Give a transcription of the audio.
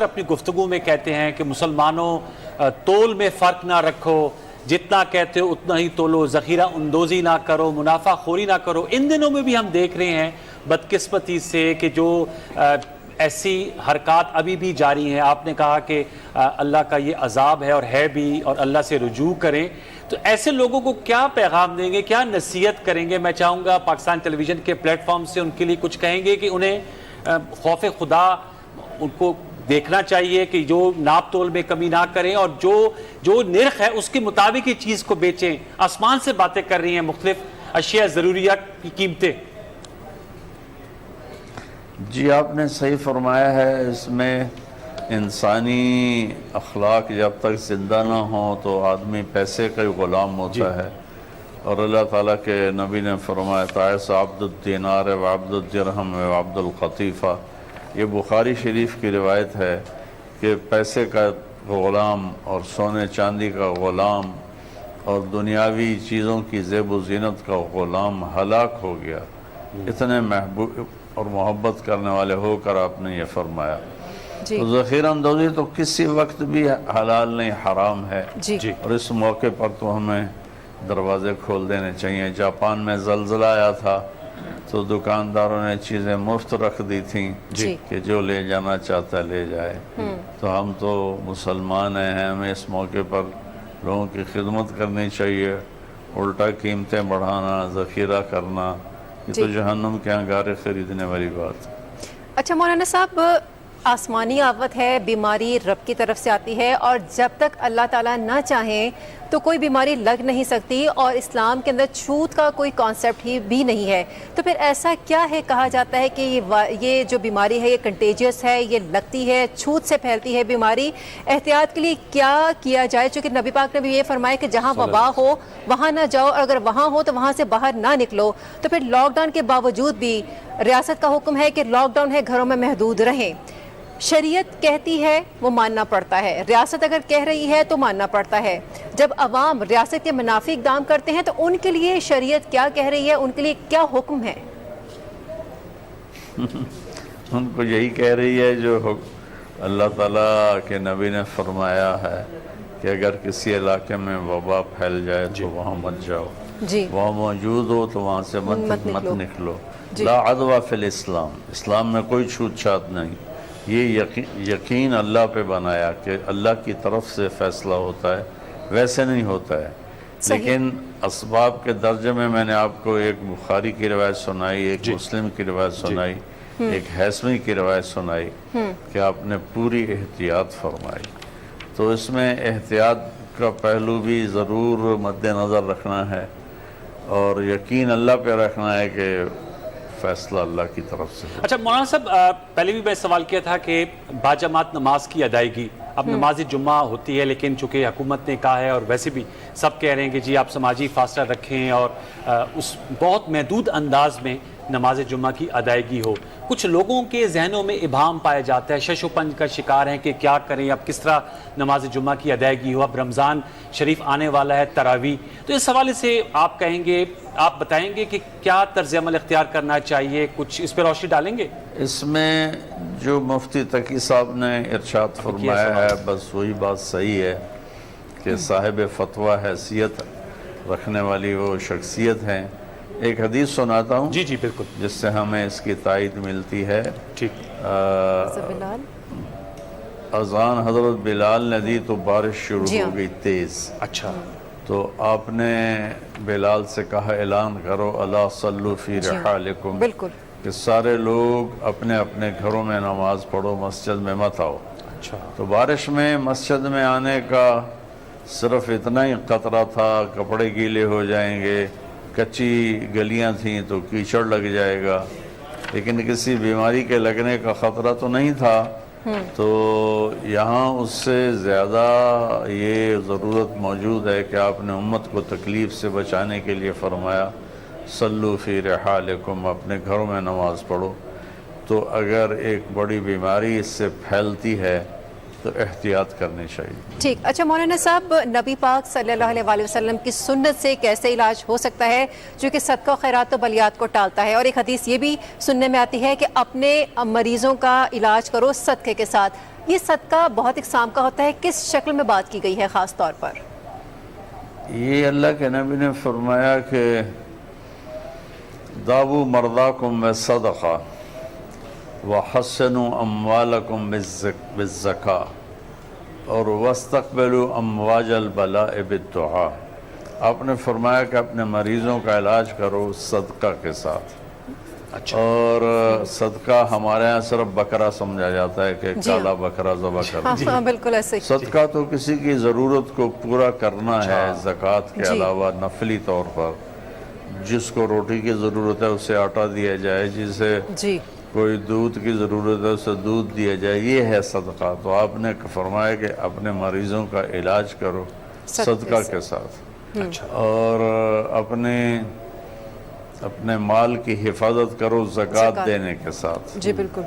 اپنی گفتگو میں کہتے ہیں کہ مسلمانوں تول میں فرق نہ رکھو، جتنا کہتے ہو اتنا ہی تولو، ذخیرہ اندوزی نہ کرو، منافع خوری نہ کرو۔ ان دنوں میں بھی ہم دیکھ رہے ہیں بدقسمتی سے کہ جو ایسی حرکات ابھی بھی جاری ہیں۔ آپ نے کہا کہ اللہ کا یہ عذاب ہے اور ہے بھی، اور اللہ سے رجوع کریں، تو ایسے لوگوں کو کیا پیغام دیں گے، کیا نصیحت کریں گے؟ میں چاہوں گا پاکستان ٹیلی ویژن کے پلیٹ فارم سے ان کے لیے کچھ کہیں گے کہ انہیں خوف خدا ان کو دیکھنا چاہیے کہ جو ناپ تول میں کمی نہ کریں اور جو نرخ ہے اس کے مطابق ہی چیز کو بیچیں۔ آسمان سے باتیں کر رہی ہیں مختلف اشیاء ضروریات کی قیمتیں۔ جی آپ نے صحیح فرمایا ہے، اس میں انسانی اخلاق جب تک زندہ نہ ہوں تو آدمی پیسے کا ہی غلام ہوتا ہے، اور اللہ تعالیٰ کے نبی نے فرمایا تعس عبد الدینار و عبد الدرہم و عبد القطیفہ۔ یہ بخاری شریف کی روایت ہے کہ پیسے کا غلام اور سونے چاندی کا غلام اور دنیاوی چیزوں کی زیب و زینت کا غلام ہلاک ہو گیا۔ اتنے محبوب اور محبت کرنے والے ہو کر آپ نے یہ فرمایا۔ تو ذخیرہ اندوزی تو کسی وقت بھی حلال نہیں، حرام ہے، اور اس موقع پر تو ہمیں دروازے کھول دینے چاہیے۔ جاپان میں زلزلہ آیا تھا تو دکانداروں نے چیزیں مفت رکھ دی تھیں کہ جو لے جانا چاہتا ہے لے جائے۔ تو ہم تو مسلمان ہیں، ہمیں اس موقع پر لوگوں کی خدمت کرنی چاہیے۔ الٹا قیمتیں بڑھانا، ذخیرہ کرنا، یہ تو جہنم کے انگارے خریدنے والی بات۔ اچھا مولانا صاحب، آسمانی آفت ہے، بیماری رب کی طرف سے آتی ہے، اور جب تک اللہ تعالیٰ نہ چاہیں تو کوئی بیماری لگ نہیں سکتی، اور اسلام کے اندر چھوت کا کوئی کانسیپٹ ہی بھی نہیں ہے۔ تو پھر ایسا کیا ہے کہا جاتا ہے کہ یہ جو بیماری ہے یہ کنٹیجیس ہے، یہ لگتی ہے، چھوت سے پھیلتی ہے بیماری؟ احتیاط کے لیے کیا کیا جائے؟ چونکہ نبی پاک نے بھی یہ فرمایا کہ جہاں وبا ہو وہاں نہ جاؤ، اور اگر وہاں ہو تو وہاں سے باہر نہ نکلو۔ تو پھر لاک ڈاؤن کے باوجود بھی ریاست کا حکم ہے کہ لاک ڈاؤن ہے، گھروں میں محدود رہیں۔ شریعت کہتی ہے وہ ماننا پڑتا ہے، ریاست اگر کہہ رہی ہے تو ماننا پڑتا ہے۔ جب عوام ریاست کے منافی اقدام کرتے ہیں تو ان کے لیے شریعت کیا کہہ رہی ہے، ان کے لیے کیا حکم ہے؟ ان کو یہی کہہ رہی ہے جو اللہ تعالیٰ کے نبی نے فرمایا ہے کہ اگر کسی علاقے میں وبا پھیل جائے تو وہاں مت جاؤ، وہاں موجود ہو تو وہاں سے مت نکلو۔ لا عدوہ فی الاسلام، اسلام میں کوئی چھوت چھات نہیں۔ یہ یقین اللہ پہ بنایا کہ اللہ کی طرف سے فیصلہ ہوتا ہے، ویسے نہیں ہوتا ہے۔ لیکن اسباب کے درجے میں نے آپ کو ایک بخاری کی روایت سنائی، ایک مسلم کی روایت سنائی، ایک ہیثمی کی روایت سنائی کہ آپ نے پوری احتیاط فرمائی۔ تو اس میں احتیاط کا پہلو بھی ضرور مد نظر رکھنا ہے، اور یقین اللہ پہ رکھنا ہے کہ فیصلہ اللہ کی طرف سے۔ اچھا مولانا صاحب، پہلے بھی میں سوال کیا تھا کہ باجماعت نماز کی ادائیگی، اب نماز جمعہ ہوتی ہے لیکن چونکہ حکومت نے کہا ہے اور ویسے بھی سب کہہ رہے ہیں کہ جی آپ سماجی فاصلہ رکھیں اور اس بہت محدود انداز میں نماز جمعہ کی ادائیگی ہو، کچھ لوگوں کے ذہنوں میں ابہام پایا جاتا ہے، شش و پنج کا شکار ہیں کہ کیا کریں، اب کس طرح نماز جمعہ کی ادائیگی ہو، اب رمضان شریف آنے والا ہے، تراویح۔ تو اس حوالے سے آپ کہیں گے، آپ بتائیں گے کہ کیا طرز عمل اختیار کرنا چاہیے؟ کچھ اس پہ روشنی ڈالیں گے؟ اس میں جو مفتی تقی صاحب نے ارشاد فرمایا ہے بس وہی بات صحیح ہے کہ صاحب فتویٰ حیثیت رکھنے والی وہ شخصیت ہیں۔ ایک حدیث سناتا ہوں جی بالکل، جس سے ہمیں اس کی تائید ملتی ہے۔ اذان حضرت بلال نے دی تو بارش شروع ہو گئی تیز۔ اچھا، تو آپ نے بلال سے کہا اعلان کرو الا صلو فی رحالکم، کہ سارے لوگ اپنے اپنے گھروں میں نماز پڑھو، مسجد میں مت آؤ۔ اچھا، تو بارش میں مسجد میں آنے کا صرف اتنا ہی خطرہ تھا، کپڑے گیلے ہو جائیں گے، کچی گلیاں تھیں تو کیچڑ لگ جائے گا، لیکن کسی بیماری کے لگنے کا خطرہ تو نہیں تھا۔ تو یہاں اس سے زیادہ یہ ضرورت موجود ہے کہ آپ نے امت کو تکلیف سے بچانے کے لیے فرمایا صلو فی رحالکم، اپنے گھروں میں نماز پڑھو۔ تو اگر ایک بڑی بیماری اس سے پھیلتی ہے تو احتیاط کرنی چاہیے۔ ٹھیک۔ اچھا مولانا صاحب، نبی پاک صلی اللہ علیہ وسلم کی سنت سے کیسے علاج ہو سکتا ہے جو کہ صدقہ و خیرات و بلیات کو ٹالتا ہے؟ اور ایک حدیث یہ بھی سننے میں آتی ہے کہ اپنے مریضوں کا علاج کرو صدقے کے ساتھ۔ یہ صدقہ بہت اقسام کا ہوتا ہے، کس شکل میں بات کی گئی ہے خاص طور پر؟ یہ اللہ کے نبی نے فرمایا کہ داو مرداکم بالصدقہ وحسنوا اموالکم بالزکاة اور واستقبلوا امواج البلاء بالدعاء. آپ نے فرمایا کہ اپنے مریضوں کا علاج کرو صدقہ کے ساتھ. اچھا. اور صدقہ ہمارے یہاں صرف بکرا سمجھا جاتا ہے کہ کالا بکرا ذبح کر دیا. ہاں بالکل ایسے ہی. صدقہ تو کسی کی ضرورت کو پورا کرنا ہے زکوٰۃ کے جی. علاوہ نفلی طور پر. جس کو روٹی کی ضرورت ہے اسے آٹا دیا جائے، جسے جی کوئی دودھ کی ضرورت ہے اسے دودھ دیا جائے، یہ ہے صدقہ. تو آپ نے فرمایا کہ اپنے مریضوں کا علاج کرو صدقہ کے ساتھ، اور اپنے مال کی حفاظت کرو زکوٰۃ دینے کے ساتھ. جی بالکل.